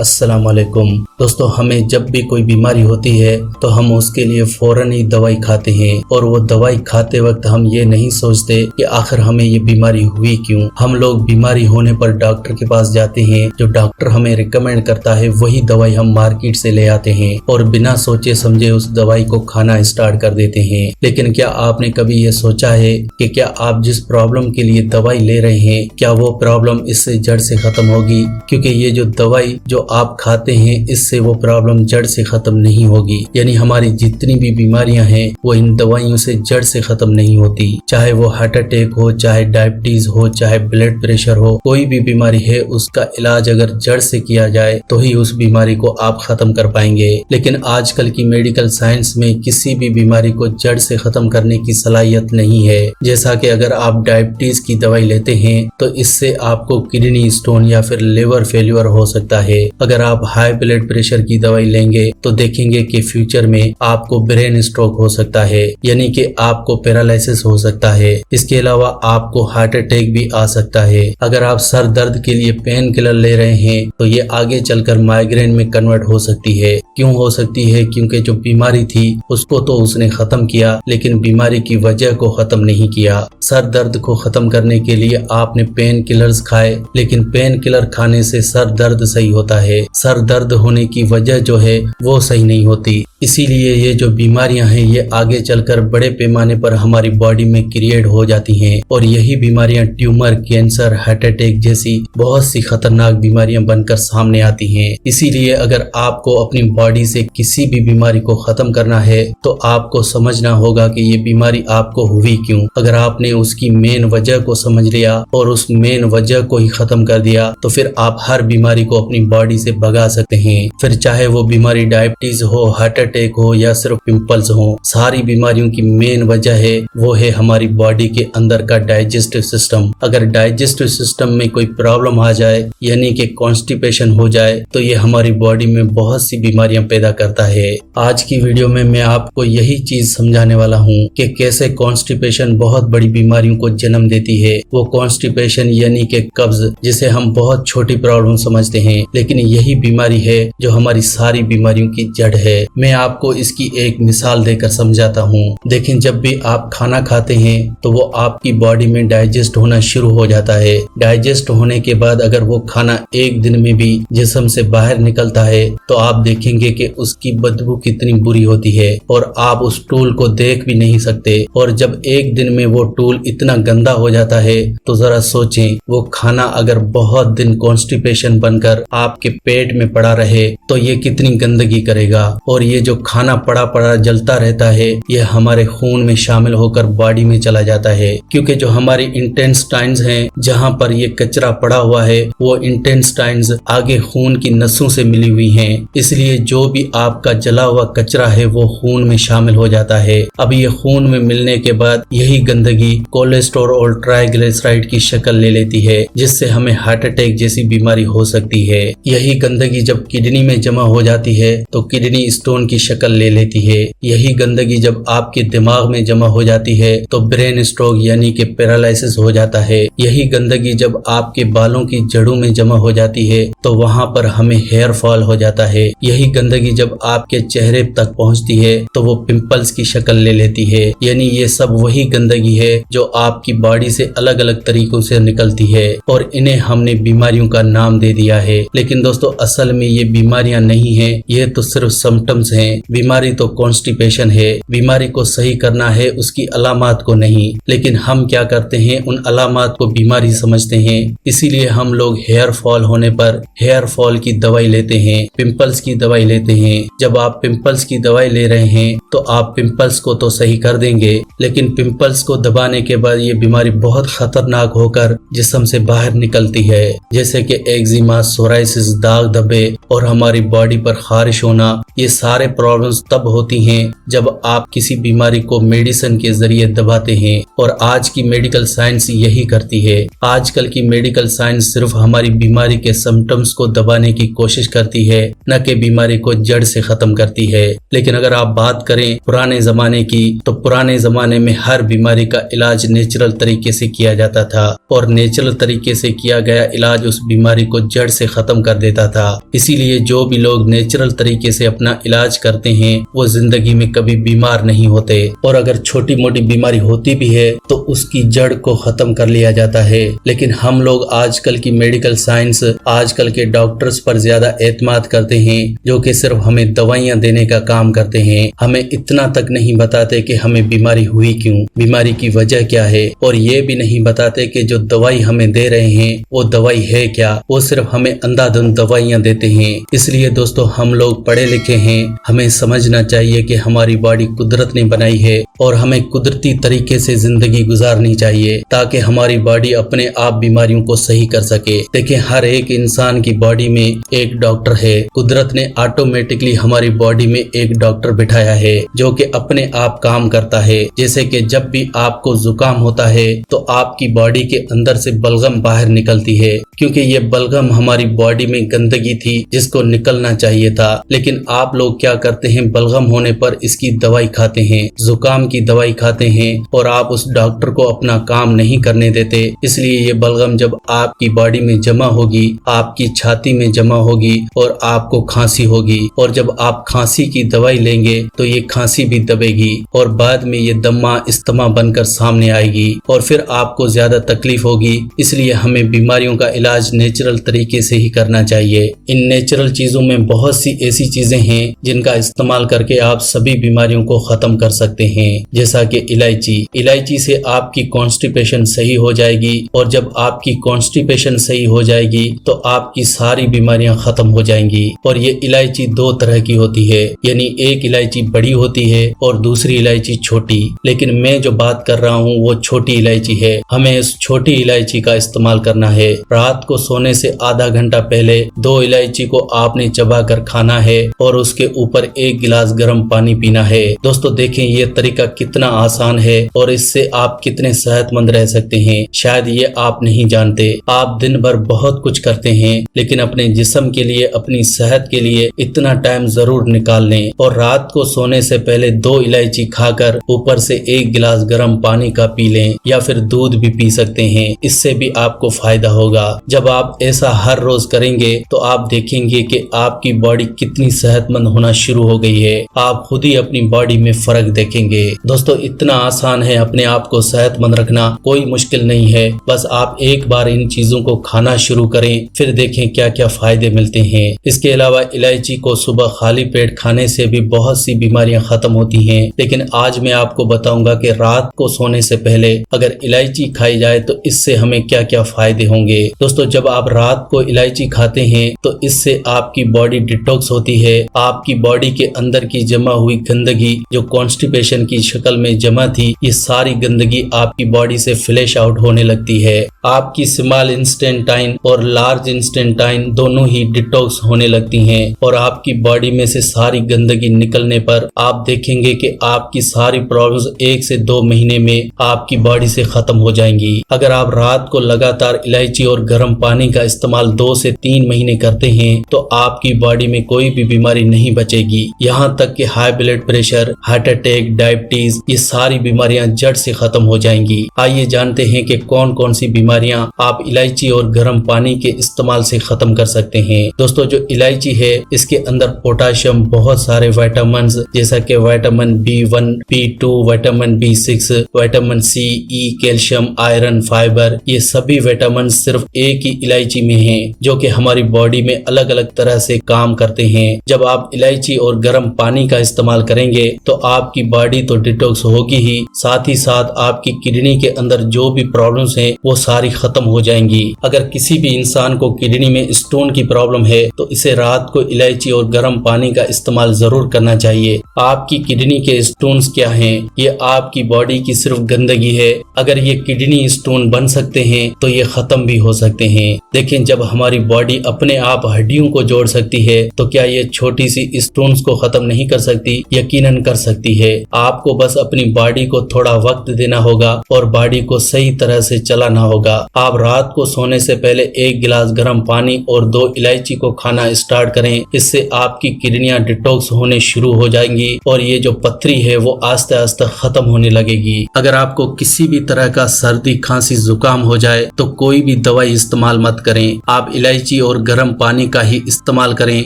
अस्सलाम वालेकुम दोस्तों, हमें जब भी कोई बीमारी होती है तो हम उसके लिए फौरन ही दवाई खाते हैं और वो दवाई खाते वक्त हम ये नहीं सोचते कि आखिर हमें ये बीमारी हुई क्यों। हम लोग बीमारी होने पर डॉक्टर के पास जाते हैं, जो डॉक्टर हमें रिकमेंड करता है वही दवाई हम मार्केट से ले आते हैं और बिना सोचे समझे उस दवाई को खाना स्टार्ट कर देते हैं। लेकिन क्या आपने कभी ये सोचा है कि क्या आप जिस प्रॉब्लम के लिए दवाई ले रहे हैं क्या वो प्रॉब्लम इससे जड़ से खत्म होगी? क्योंकि ये जो दवाई जो आप खाते हैं इससे वो प्रॉब्लम जड़ से खत्म नहीं होगी। यानी हमारी जितनी भी बीमारियां हैं वो इन दवाइयों से जड़ से खत्म नहीं होती। चाहे वो हार्ट अटैक हो, चाहे डायबिटीज हो, चाहे ब्लड प्रेशर हो, कोई भी बीमारी है उसका इलाज अगर जड़ से किया जाए तो ही उस बीमारी को आप खत्म कर पाएंगे। लेकिन आजकल की मेडिकल साइंस में किसी भी बीमारी को जड़ से खत्म करने की सलाहियत नहीं है। जैसा कि अगर आप डायबिटीज की दवाई लेते हैं तो इससे आपको किडनी स्टोन या फिर लिवर फेल्यूर हो सकता है। अगर आप हाई ब्लड प्रेशर की दवाई लेंगे तो देखेंगे कि फ्यूचर में आपको ब्रेन स्ट्रोक हो सकता है, यानी कि आपको पैरालिसिस हो सकता है। इसके अलावा आपको हार्ट अटैक भी आ सकता है। अगर आप सर दर्द के लिए पेन किलर ले रहे हैं तो ये आगे चलकर माइग्रेन में कन्वर्ट हो सकती है। क्यों हो सकती है? क्योंकि जो बीमारी थी उसको तो उसने खत्म किया लेकिन बीमारी की वजह को खत्म नहीं किया। सर दर्द को खत्म करने के लिए आपने पेन किलर्स खाए, लेकिन पेन किलर खाने से सर दर्द सही होता है, सर दर्द होने की वजह जो है वो सही नहीं होती। इसीलिए ये जो बीमारियां हैं ये आगे चलकर बड़े पैमाने पर हमारी बॉडी में क्रिएट हो जाती हैं और यही बीमारियां ट्यूमर, कैंसर, हार्ट अटैक जैसी बहुत सी खतरनाक बीमारियां बनकर सामने आती हैं। इसीलिए अगर आपको अपनी बॉडी से किसी भी बीमारी को खत्म करना है तो आपको समझना होगा कि ये बीमारी आपको हुई क्यों। अगर आपने उसकी मेन वजह को समझ लिया और उस मेन वजह को ही खत्म कर दिया तो फिर आप हर बीमारी को अपनी बॉडी से भगा सकते हैं। फिर चाहे वो बीमारी डायबिटीज हो, हार्ट अटैक हो या सिर्फ पिंपल्स हो, सारी बीमारियों की मेन वजह है वो है हमारी बॉडी के अंदर का डाइजेस्टिव सिस्टम। अगर डाइजेस्टिव सिस्टम में कोई प्रॉब्लम आ जाए यानी कि कॉन्स्टिपेशन हो जाए तो ये हमारी बॉडी में बहुत सी बीमारियां पैदा करता है। आज की वीडियो में मैं आपको यही चीज समझाने वाला हूँ कि कैसे कॉन्स्टिपेशन बहुत बड़ी बीमारियों को जन्म देती है। वो कॉन्स्टिपेशन यानी कि कब्ज, जिसे हम बहुत छोटी प्रॉब्लम समझते हैं लेकिन यही बीमारी है जो हमारी सारी बीमारियों की जड़ है। मैं आपको इसकी एक मिसाल देकर समझाता हूँ। देखें, जब भी आप खाना खाते हैं तो वो आपकी बॉडी में डाइजेस्ट होना शुरू हो जाता है। डाइजेस्ट होने के बाद अगर वो खाना एक दिन में भी जिस्म से बाहर निकलता है तो आप देखेंगे कि उसकी बदबू कितनी बुरी होती है और आप उस टूल को देख भी नहीं सकते। और जब एक दिन में वो टूल इतना गंदा हो जाता है तो जरा सोचें, वो खाना अगर बहुत दिन कॉन्स्टिपेशन बनकर आपके पेट में पड़ा रहे तो ये कितनी गंदगी करेगा। और ये जो खाना पड़ा पड़ा जलता रहता है ये हमारे खून में शामिल होकर बॉडी में चला जाता है। क्योंकि जो हमारी इंटेस्टाइन्स हैं जहाँ पर ये कचरा पड़ा हुआ है वो इंटेस्टाइन्स आगे खून की नसों से मिली हुई हैं। इसलिए जो भी आपका जला हुआ कचरा है वो खून में शामिल हो जाता है। अब ये खून में मिलने के बाद यही गंदगी कोलेस्ट्रॉल और ट्राइग्लिसराइड की शक्ल ले लेती है, जिससे हमें हार्ट अटैक जैसी बीमारी हो सकती है। यही गंदगी जब किडनी में जमा हो जाती है तो किडनी स्टोन की शक्ल ले लेती है। यही गंदगी जब आपके दिमाग में जमा हो जाती है तो ब्रेन स्ट्रोक यानी कि पैरालिसिस हो जाता है। यही गंदगी जब आपके बालों की जड़ों में जमा हो जाती है तो वहां पर हमें हेयर फॉल हो जाता है। यही गंदगी जब आपके चेहरे तक पहुंचती है तो वो पिंपल्स की शक्ल ले लेती है। यानी ये सब वही गंदगी है जो आपकी बॉडी से अलग अलग तरीकों से निकलती है और इन्हें हमने बीमारियों का नाम दे दिया है। लेकिन दोस्तों असल में ये बीमारियां नहीं है, ये तो सिर्फ सिम्टम्स हैं। बीमारी तो कॉन्स्टिपेशन है। बीमारी को सही करना है, उसकी अलामात को नहीं। लेकिन हम क्या करते हैं, उन अलामात को बीमारी समझते हैं। इसीलिए हम लोग हेयर फॉल होने पर हेयर फॉल की दवाई लेते हैं, पिंपल्स की दवाई लेते हैं। जब आप पिंपल्स की दवाई ले रहे हैं तो आप पिंपल्स को तो सही कर देंगे लेकिन पिंपल्स को दबाने के बाद ये बीमारी बहुत खतरनाक होकर जिस्म से बाहर निकलती है, जैसे कि एक्जिमा, सोराइसिस, दाग धब्बे और हमारी बॉडी पर खारिश होना। ये सारे प्रॉब्लम्स तब होती हैं जब आप किसी बीमारी को मेडिसिन के जरिए दबाते हैं, और आज की मेडिकल साइंस यही करती है। आजकल की मेडिकल साइंस सिर्फ हमारी बीमारी के सिम्टम्स को दबाने की कोशिश करती है, न कि बीमारी को जड़ से खत्म करती है। लेकिन अगर आप बात करें पुराने जमाने की, तो पुराने जमाने में हर बीमारी का इलाज नेचुरल तरीके से किया जाता था, और नेचुरल तरीके से किया गया इलाज उस बीमारी को जड़ से खत्म कर देता था। इसीलिए जो भी लोग नेचुरल तरीके से अपना इलाज करते हैं वो जिंदगी में कभी बीमार नहीं होते, और अगर छोटी मोटी बीमारी होती भी है तो उसकी जड़ को खत्म कर लिया जाता है। लेकिन हम लोग आजकल की मेडिकल साइंस, आजकल के डॉक्टर्स पर ज्यादा एतमाद करते हैं, जो कि सिर्फ हमें दवाइयां देने का काम करते हैं। हमें इतना तक नहीं बताते कि हमें बीमारी हुई क्यों, बीमारी की वजह क्या है, और ये भी नहीं बताते कि जो दवाई हमें दे रहे हैं वो दवाई है क्या। वो सिर्फ हमें अंधाधुंध दवाइयां देते हैं। इसलिए दोस्तों, हम लोग पढ़े लिखे हैं, हमें समझना चाहिए कि हमारी बॉडी कुदरत ने बनाई है और हमें कुदरती तरीके से जिंदगी गुजारनी चाहिए, ताकि हमारी बॉडी अपने आप बीमारियों को सही कर सके। देखिए, हर एक इंसान की बॉडी में एक डॉक्टर है। कुदरत ने ऑटोमेटिकली हमारी बॉडी में एक डॉक्टर बिठाया है जो कि अपने आप काम करता है। जैसे कि जब भी आपको जुकाम होता है तो आपकी बॉडी के अंदर से बलगम बाहर निकलती है, क्योंकि ये बलगम हमारी बॉडी में गंदगी थी जिसको निकलना चाहिए था। लेकिन आप लोग क्या करते हैं, बलगम होने पर इसकी दवाई खाते हैं, जुकाम की दवाई खाते हैं, और आप उस डॉक्टर को अपना काम नहीं करने देते। इसलिए ये बलगम जब आपकी बॉडी में जमा होगी, आपकी छाती में जमा होगी और आपको खांसी होगी, और जब आप खांसी की दवाई लेंगे तो ये खांसी भी दबेगी और बाद में ये दम्मा इस्तेमा बनकर सामने आएगी और फिर आपको ज्यादा तकलीफ होगी। इसलिए हमें बीमारियों का इलाज नेचुरल तरीके से ही करना चाहिए। इन नेचुरल चीजों में बहुत सी ऐसी चीजें हैं जिनका इस्तेमाल करके आप सभी बीमारियों को खत्म कर सकते हैं, जैसा कि इलायची। इलायची से आपकी कॉन्स्टिपेशन सही हो जाएगी, और जब आपकी कॉन्स्टिपेशन सही हो जाएगी तो आपकी सारी बीमारियां खत्म हो जाएंगी। और ये इलायची दो तरह की होती है, यानी एक इलायची बड़ी होती है और दूसरी इलायची छोटी। लेकिन मैं जो बात कर रहा हूँ वो छोटी इलायची है। हमें इस छोटी इलायची का इस्तेमाल करना है। रात को सोने से आधा घंटा पहले 2 इलायची को आपने चबा कर खाना है और उसके ऊपर 1 गिलास गर्म पानी पीना है। दोस्तों देखें, ये तरीका कितना आसान है और इससे आप कितने सेहतमंद रह सकते हैं, शायद ये आप नहीं जानते। आप दिन भर बहुत कुछ करते हैं, लेकिन अपने जिस्म के लिए, अपनी सेहत के लिए इतना टाइम जरूर निकाल लें, और रात को सोने से पहले 2 इलायची खाकर ऊपर से 1 गिलास गर्म पानी का पी लें, या फिर दूध भी पी सकते हैं। इससे भी आपको फायदा होगा। जब आप ऐसा हर रोज करेंगे तो आप देखेंगे कि आपकी बॉडी कितनी सेहतमंद होना शुरू हो गई है। आप खुद ही अपनी बॉडी में फर्क देखेंगे। दोस्तों, इतना आसान है अपने आप को सेहतमंद रखना, कोई मुश्किल नहीं है। बस आप एक बार इन चीजों को खाना शुरू करें, फिर देखें क्या क्या फायदे मिलते हैं। इसके अलावा इलायची को सुबह खाली पेट खाने से भी बहुत सी बीमारियां खत्म होती हैं। लेकिन आज मैं आपको बताऊंगा कि रात को सोने से पहले अगर इलायची खाई जाए तो इससे हमें क्या क्या फायदे होंगे। दोस्तों, जब आप रात को इलायची खाते हैं तो इससे आपकी बॉडी डिटॉक्स होती है। आपकी बॉडी के अंदर की जमा हुई गंदगी जो कॉन्स्टिपेशन की शक्ल में जमा थी, ये सारी गंदगी आपकी बॉडी से फ्लैश आउट होने लगती है। आपकी स्मॉल इंस्टेंटाइन और लार्ज इंस्टेंटाइन दोनों ही डिटॉक्स होने लगती हैं, और आपकी बॉडी में से सारी गंदगी निकलने पर आप देखेंगे कि आपकी सारी प्रॉब्लम्स 1 से 2 महीने में आपकी बॉडी से खत्म हो जाएंगी। अगर आप रात को लगातार इलायची और गर्म पानी का इस्तेमाल 2 से 3 महीने करते हैं तो आपकी बॉडी में कोई भी बीमारी नहीं बचेगी। यहाँ तक कि high blood pressure, heart attack, diabetes, ये सारी बीमारियां जड़ से खत्म हो जाएंगी। आइए जानते हैं कि कौन कौन सी बीमारियां आप इलायची और गर्म पानी के इस्तेमाल से खत्म कर सकते हैं। दोस्तों, जो इलायची है इसके अंदर पोटाशियम, बहुत सारे विटामिन जैसा कि vitamin B1, B2, vitamin B6, vitamin C, E, calcium, iron, fibre, ये सभी विटामिन सिर्फ एक ही इलायची में हैं, जो कि हमारी बॉडी में अलग अलग तरह से काम करते हैं। जब आप इलायची और गर्म पानी का इस्तेमाल करेंगे तो आपकी बॉडी तो डिटॉक्स होगी ही, साथ ही साथ आपकी किडनी के अंदर जो भी प्रॉब्लम्स हैं वो सारी खत्म हो जाएंगी। अगर किसी भी इंसान को किडनी में स्टोन की प्रॉब्लम है तो इसे रात को इलायची और गर्म पानी का इस्तेमाल जरूर करना चाहिए। आपकी किडनी के स्टोन्स क्या हैं? ये आपकी बॉडी की सिर्फ गंदगी है। अगर ये किडनी स्टोन बन सकते हैं तो ये खत्म भी हो सकते सकते हैं। लेकिन जब हमारी बॉडी अपने आप हड्डियों को जोड़ सकती है तो क्या ये छोटी सी स्टोन्स को खत्म नहीं कर सकती? यकीनन कर सकती है। आपको बस अपनी बॉडी को थोड़ा वक्त देना होगा और बॉडी को सही तरह से चलाना होगा। आप रात को सोने से पहले 1 गिलास गर्म पानी और 2 इलायची को खाना स्टार्ट करें। इससे आपकी किडनियां डिटॉक्स होने शुरू हो जाएंगी और ये जो पथरी है वो आस्ते आस्ते खत्म होने लगेगी। अगर आपको किसी भी तरह का सर्दी, खांसी, जुकाम हो जाए तो कोई भी दवाई इस्तेमाल मत करें। आप इलायची और गर्म पानी का ही इस्तेमाल करें।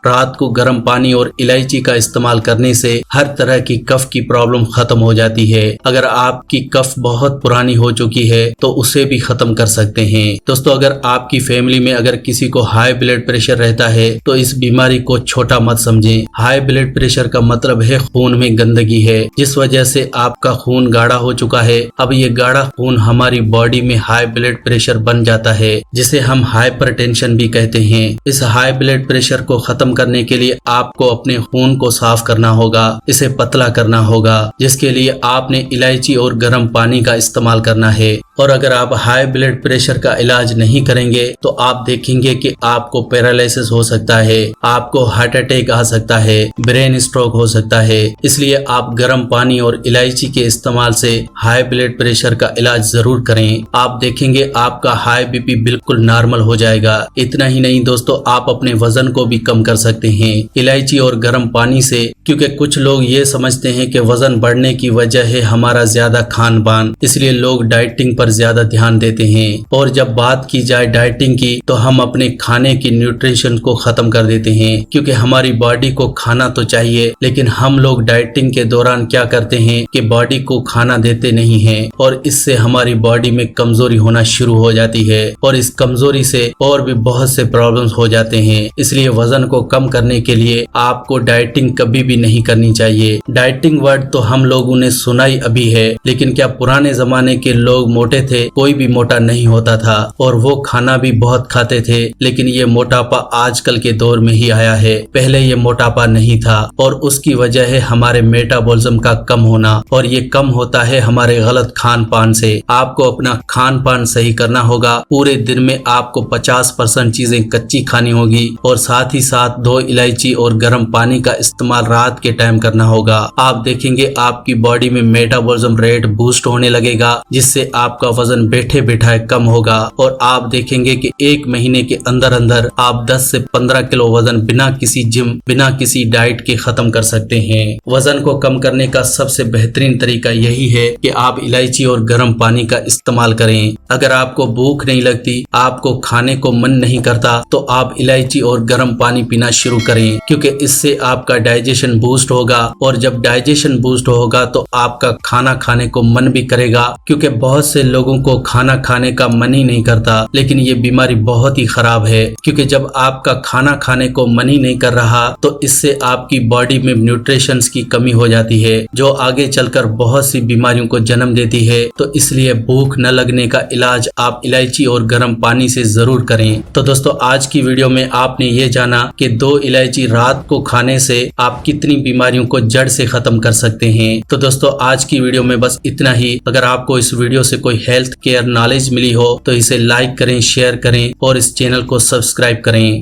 रात को गर्म पानी और इलायची का इस्तेमाल करने से हर तरह की कफ की प्रॉब्लम खत्म हो जाती है। अगर आपकी कफ बहुत पुरानी हो चुकी है तो उसे भी खत्म कर सकते हैं। दोस्तों, अगर आपकी फैमिली में अगर किसी को हाई ब्लड प्रेशर रहता है तो इस बीमारी को छोटा मत समझें। हाई ब्लड प्रेशर का मतलब है खून में गंदगी है, जिस वजह से आपका खून गाढ़ा हो चुका है। अब ये गाढ़ा खून हमारी बॉडी में हाई ब्लड प्रेशर बन जाता है, जिसे हम हाइपरटेंशन भी कहते हैं। इस हाई ब्लड प्रेशर को खत्म करने के लिए आपको अपने खून को साफ करना होगा, इसे पतला करना होगा, जिसके लिए आपने इलायची और गर्म पानी का इस्तेमाल करना है। और अगर आप हाई ब्लड प्रेशर का इलाज नहीं करेंगे तो आप देखेंगे कि आपको पैरालिसिस हो सकता है, आपको हार्ट अटैक आ सकता है, ब्रेन स्ट्रोक हो सकता है। इसलिए आप गर्म पानी और इलायची के इस्तेमाल से हाई ब्लड प्रेशर का इलाज जरूर करें। आप देखेंगे आपका हाई बीपी बिल्कुल नॉर्मल हो जाएगा। इतना ही नहीं दोस्तों, आप अपने वजन को भी कम कर सकते हैं इलायची और गर्म पानी से, क्योंकि कुछ लोग ये समझते हैं कि वजन बढ़ने की वजह है हमारा ज्यादा खान पान, इसलिए लोग डाइटिंग पर ज्यादा ध्यान देते हैं। और जब बात की जाए डाइटिंग की तो हम अपने खाने की न्यूट्रिशन को खत्म कर देते हैं, क्योंकि हमारी बॉडी को खाना तो चाहिए, लेकिन हम लोग डाइटिंग के दौरान क्या करते हैं कि बॉडी को खाना देते नहीं हैं और इससे हमारी बॉडी में कमजोरी होना शुरू हो जाती है और इस कमजोरी से और भी बहुत से प्रॉब्लम्स हो जाते हैं। इसलिए वजन को कम करने के लिए आपको डाइटिंग कभी भी नहीं करनी चाहिए। डाइटिंग वर्ड तो हम लोगों ने सुना ही अभी है, लेकिन क्या पुराने जमाने के लोग मोटे थे? कोई भी मोटा नहीं होता था और वो खाना भी बहुत खाते थे, लेकिन ये मोटापा आजकल के दौर में ही आया है। पहले ये मोटापा नहीं था और उसकी वजह है हमारे मेटाबॉलिज्म का कम होना, और ये कम होता है हमारे गलत खान पान से। आपको अपना खान पान सही करना होगा। पूरे दिन में आपको 50% चीजें कच्ची खानी होगी और साथ ही साथ 2 इलायची और गर्म पानी का इस्तेमाल रात के टाइम करना होगा। आप देखेंगे आपकी बॉडी में मेटाबॉलिज्म रेट बूस्ट होने लगेगा, जिससे आपका वजन बैठे बैठाए कम होगा और आप देखेंगे कि 1 महीने के अंदर अंदर आप 10 से 15 किलो वजन बिना किसी जिम, बिना किसी डाइट के खत्म कर सकते हैं। वजन को कम करने का सबसे बेहतरीन तरीका यही है कि आप इलायची और गर्म पानी का इस्तेमाल करें। अगर आपको भूख नहीं लगती, आपको खाने को मन नहीं करता, तो आप इलायची और गर्म पानी पीना शुरू करें, क्योंकि इससे आपका डाइजेशन बूस्ट होगा और जब डाइजेशन बूस्ट होगा तो आपका खाना खाने को मन भी करेगा, क्योंकि बहुत से लोगों को खाना खाने का मन ही नहीं करता। लेकिन ये बीमारी बहुत ही खराब है, क्योंकि जब आपका खाना खाने को मन ही नहीं कर रहा तो इससे आपकी बॉडी में न्यूट्रिशंस की कमी हो जाती है, जो आगे चलकर बहुत सी बीमारियों को जन्म देती है। तो इसलिए भूख न लगने का इलाज आप इलायची और गर्म पानी से जरूर करें। तो दोस्तों, आज की वीडियो में आपने ये जाना कि 2 इलायची रात को खाने से आप कितनी बीमारियों को जड़ से खत्म कर सकते हैं। तो दोस्तों, आज की वीडियो में बस इतना ही। अगर आपको इस वीडियो से कोई हेल्थ केयर नॉलेज मिली हो तो इसे लाइक करें, शेयर करें और इस चैनल को सब्सक्राइब करें।